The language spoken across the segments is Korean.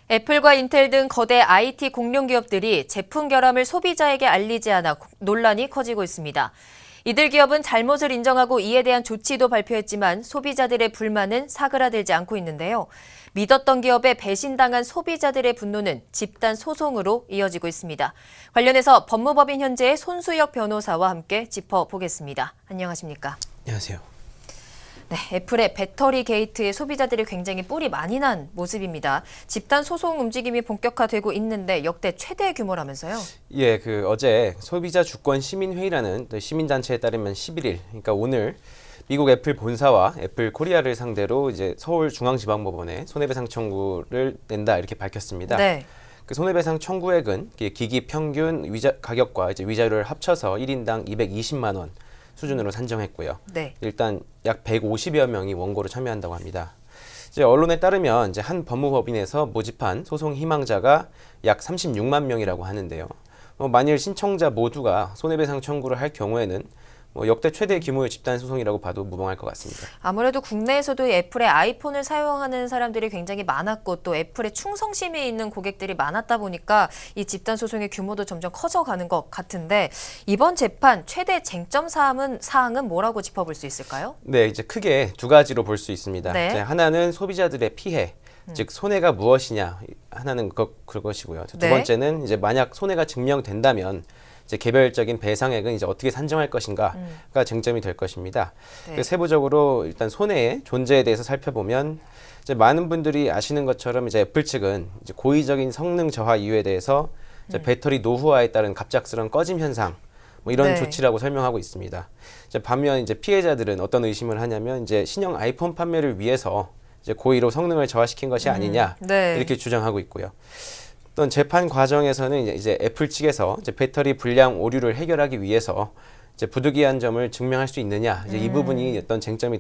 애플과 인텔 등 거대 IT 공룡 기업들이 제품 결함을 소비자에게 알리지 않아 논란이 커지고 있습니다. 이들 기업은 잘못을 인정하고 이에 대한 조치도 발표했지만 소비자들의 불만은 사그라들지 않고 있는데요. 믿었던 기업에 배신당한 소비자들의 분노는 집단 소송으로 이어지고 있습니다. 관련해서 법무법인 현재의 손수혁 변호사와 함께 짚어보겠습니다. 안녕하십니까? 안녕하세요. 네, 애플의 배터리 게이트에 소비자들이 굉장히 뿔이 많이 난 모습입니다. 집단 소송 움직임이 본격화되고 있는데 역대 최대 규모라면서요? 예, 어제 소비자 주권 시민회의라는 시민단체에 따르면 11일, 그러니까 오늘 미국 애플 본사와 애플 코리아를 상대로 이제 서울중앙지방법원에 손해배상 청구를 낸다 이렇게 밝혔습니다. 네. 그 손해배상 청구액은 기기 평균 가격과 이제 위자료를 합쳐서 1인당 220만 원 수준으로 산정했고요. 네. 일단 약 150여 명이 원고로 참여한다고 합니다. 이제 언론에 따르면 이제 한 법무법인에서 모집한 소송 희망자가 약 36만 명이라고 하는데요. 만일 신청자 모두가 손해배상 청구를 할 경우에는 역대 최대 규모의 집단 소송이라고 봐도 무방할 것 같습니다. 아무래도 국내에서도 애플의 아이폰을 사용하는 사람들이 굉장히 많았고 또 애플의 충성심이 있는 고객들이 많았다 보니까 이 집단 소송의 규모도 점점 커져가는 것 같은데 이번 재판 최대 쟁점 사항은 뭐라고 짚어볼 수 있을까요? 네, 이제 크게 두 가지로 볼 수 있습니다. 네. 이제 하나는 소비자들의 피해, 즉 손해가 무엇이냐 하나는 그것이고요. 두 네. 번째는 이제 만약 손해가 증명된다면 이제 개별적인 배상액은 이제 어떻게 산정할 것인가가 쟁점이 될 것입니다. 네. 세부적으로 일단 손해의 존재에 대해서 살펴보면 이제 많은 분들이 아시는 것처럼 이제 애플 측은 이제 고의적인 성능 저하 이유에 대해서 이제 배터리 노후화에 따른 갑작스러운 꺼짐 현상 이런 네. 조치라고 설명하고 있습니다. 이제 반면 이제 피해자들은 어떤 의심을 하냐면 이제 신형 아이폰 판매를 위해서 이제 고의로 성능을 저하시킨 것이 아니냐 네. 이렇게 주장하고 있고요. 어떤 재판 과정에서는 이제 애플 측에서 이제 배터리 불량 오류를 해결하기 위해서 이제 부득이한 점을 증명할 수 있느냐 이제 이 부분이 어떤 쟁점이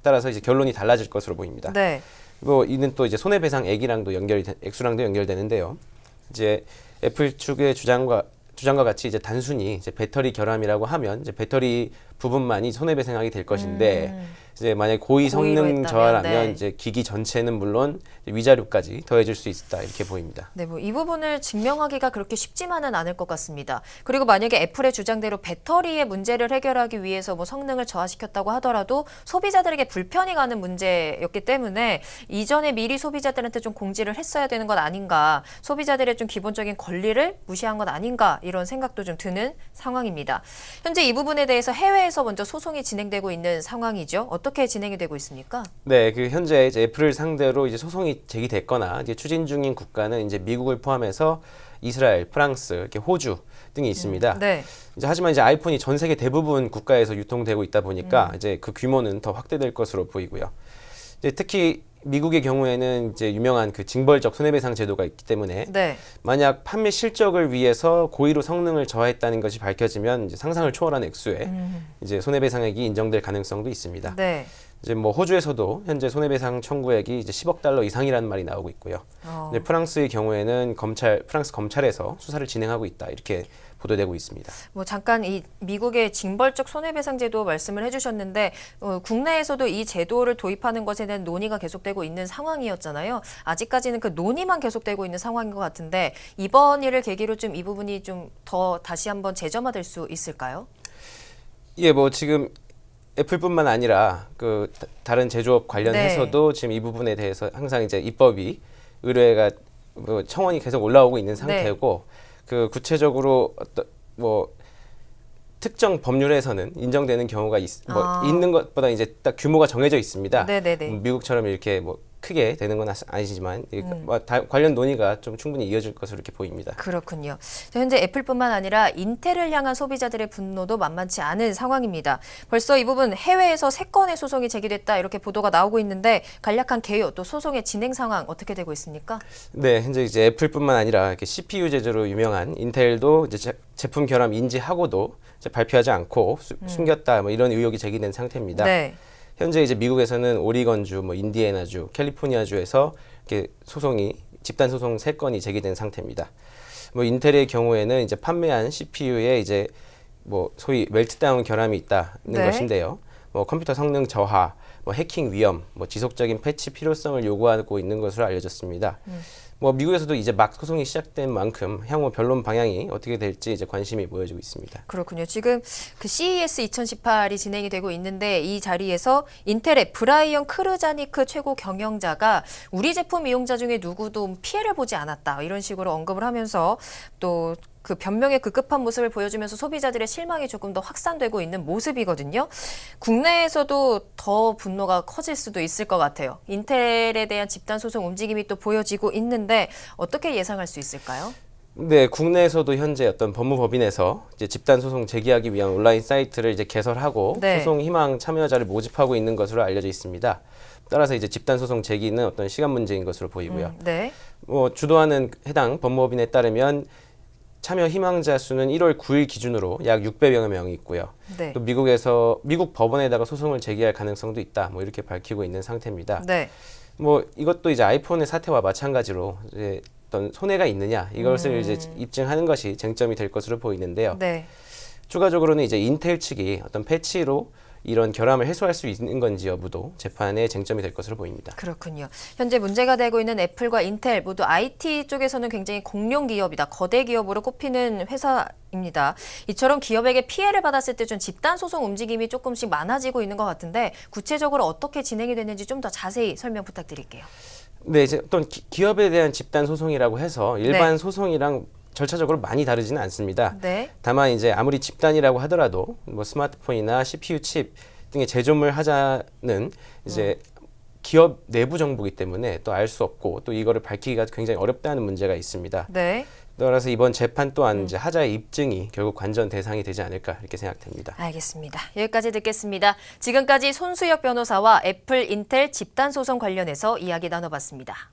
따라서 이제 결론이 달라질 것으로 보입니다. 네. 그리고 이는 또 이제 손해배상액이랑도 액수랑도 연결되는데요. 이제 애플 측의 주장과 같이 이제 단순히 이제 배터리 결함이라고 하면 이제 배터리 부분만이 손해배상액이 될 것인데 이제 만약 고의 고의로 성능 했다면, 저하라면 네. 이제 기기 전체는 물론 위자료까지 더해질 수 있다 이렇게 보입니다. 네, 이 부분을 증명하기가 그렇게 쉽지만은 않을 것 같습니다. 그리고 만약에 애플의 주장대로 배터리의 문제를 해결하기 위해서 성능을 저하시켰다고 하더라도 소비자들에게 불편이 가는 문제였기 때문에 이전에 미리 소비자들한테 좀 공지를 했어야 되는 것 아닌가, 소비자들의 좀 기본적인 권리를 무시한 것 아닌가 이런 생각도 좀 드는 상황입니다. 현재 이 부분에 대해서 해외에서 먼저 소송이 진행되고 있는 상황이죠. 어떻게 진행이 되고 있습니까? 네, 현재 이제 애플을 상대로 이제 소송이 제기됐거나 이제 추진 중인 국가는 이제 미국을 포함해서 이스라엘, 프랑스, 이렇게 호주 등이 있습니다. 네. 하지만 이제 아이폰이 전 세계 대부분 국가에서 유통되고 있다 보니까 이제 그 규모는 더 확대될 것으로 보이고요. 이제 특히 미국의 경우에는 이제 유명한 징벌적 손해배상 제도가 있기 때문에 네. 만약 판매 실적을 위해서 고의로 성능을 저하했다는 것이 밝혀지면 이제 상상을 초월한 액수의 이제 손해배상액이 인정될 가능성도 있습니다. 네. 이제 호주에서도 현재 손해배상 청구액이 이제 10억 달러 이상이라는 말이 나오고 있고요. 이제 프랑스의 경우에는 프랑스 검찰에서 수사를 진행하고 있다 이렇게 보도되고 있습니다. 잠깐 이 미국의 징벌적 손해배상 제도 말씀을 해주셨는데 국내에서도 이 제도를 도입하는 것에 대한 논의가 계속되고 있는 상황이었잖아요. 아직까지는 그 논의만 계속되고 있는 상황인 것 같은데 이번 일을 계기로 좀 이 부분이 좀 더 다시 한번 재점화될 수 있을까요? 예, 지금 애플뿐만 아니라 다른 제조업 관련해서도 지금 이 부분에 대해서 항상 이제 입법이 의뢰가 청원이 계속 올라오고 있는 상태고 구체적으로 어떤 특정 법률에서는 인정되는 경우가 있는 것보다 이제 딱 규모가 정해져 있습니다. 네네네. 미국처럼 이렇게 크게 되는 건 아니지만 관련 논의가 좀 충분히 이어질 것으로 이렇게 보입니다. 그렇군요. 현재 애플뿐만 아니라 인텔을 향한 소비자들의 분노도 만만치 않은 상황입니다. 벌써 이 부분 해외에서 3건의 소송이 제기됐다 이렇게 보도가 나오고 있는데 간략한 개요 또 소송의 진행 상황 어떻게 되고 있습니까? 네, 현재 이제 애플뿐만 아니라 이렇게 CPU 제조로 유명한 인텔도 이제 제품 결함 인지하고도 이제 발표하지 않고 숨겼다 이런 의혹이 제기된 상태입니다. 네. 현재 이제 미국에서는 오리건주, 인디애나주, 캘리포니아주에서 이렇게 집단 소송 3건이 제기된 상태입니다. 인텔의 경우에는 이제 판매한 CPU에 이제 소위 멜트다운 결함이 있다는 네. 것인데요. 컴퓨터 성능 저하, 해킹 위험, 지속적인 패치 필요성을 요구하고 있는 것으로 알려졌습니다. 뭐 미국에서도 이제 막 소송이 시작된 만큼 향후 변론 방향이 어떻게 될지 이제 관심이 모여지고 있습니다. 그렇군요. 지금 그 CES 2018이 진행이 되고 있는데 이 자리에서 인텔의 브라이언 크르자니크 최고 경영자가 우리 제품 이용자 중에 누구도 피해를 보지 않았다 이런 식으로 언급을 하면서 또 그 변명의 급급한 모습을 보여주면서 소비자들의 실망이 조금 더 확산되고 있는 모습이거든요. 국내에서도 더 분노가 커질 수도 있을 것 같아요. 인텔에 대한 집단 소송 움직임이 또 보여지고 있는데 어떻게 예상할 수 있을까요? 네, 국내에서도 현재 어떤 법무법인에서 이제 집단 소송 제기하기 위한 온라인 사이트를 이제 개설하고 네. 소송 희망 참여자를 모집하고 있는 것으로 알려져 있습니다. 따라서 이제 집단 소송 제기는 어떤 시간 문제인 것으로 보이고요. 네. 뭐 주도하는 해당 법무법인에 따르면 참여 희망자 수는 1월 9일 기준으로 약 600여 명이 있고요. 네. 또 미국 법원에다가 소송을 제기할 가능성도 있다. 뭐 이렇게 밝히고 있는 상태입니다. 네. 뭐 이것도 이제 아이폰의 사태와 마찬가지로 이제 어떤 손해가 있느냐 이것을 이제 입증하는 것이 쟁점이 될 것으로 보이는데요. 네. 추가적으로는 이제 인텔 측이 어떤 패치로 이런 결함을 해소할 수 있는 건지 여부도 재판의 쟁점이 될 것으로 보입니다. 그렇군요. 현재 문제가 되고 있는 애플과 인텔 모두 IT 쪽에서는 굉장히 공룡 기업이다. 거대 기업으로 꼽히는 회사입니다. 이처럼 기업에게 피해를 받았을 때 좀 집단 소송 움직임이 조금씩 많아지고 있는 것 같은데 구체적으로 어떻게 진행이 됐는지 좀 더 자세히 설명 부탁드릴게요. 네, 이제 어떤 기업에 대한 집단 소송이라고 해서 일반 소송이랑 절차적으로 많이 다르지는 않습니다. 네. 다만 이제 아무리 집단이라고 하더라도 뭐 스마트폰이나 CPU 칩 등의 제조물 하자는 이제 기업 내부 정보이기 때문에 또 알 수 없고 또 이거를 밝히기가 굉장히 어렵다는 문제가 있습니다. 네. 따라서 이번 재판 또한 이제 하자의 입증이 결국 관전 대상이 되지 않을까 이렇게 생각됩니다. 알겠습니다. 여기까지 듣겠습니다. 지금까지 손수혁 변호사와 애플, 인텔 집단 소송 관련해서 이야기 나눠봤습니다.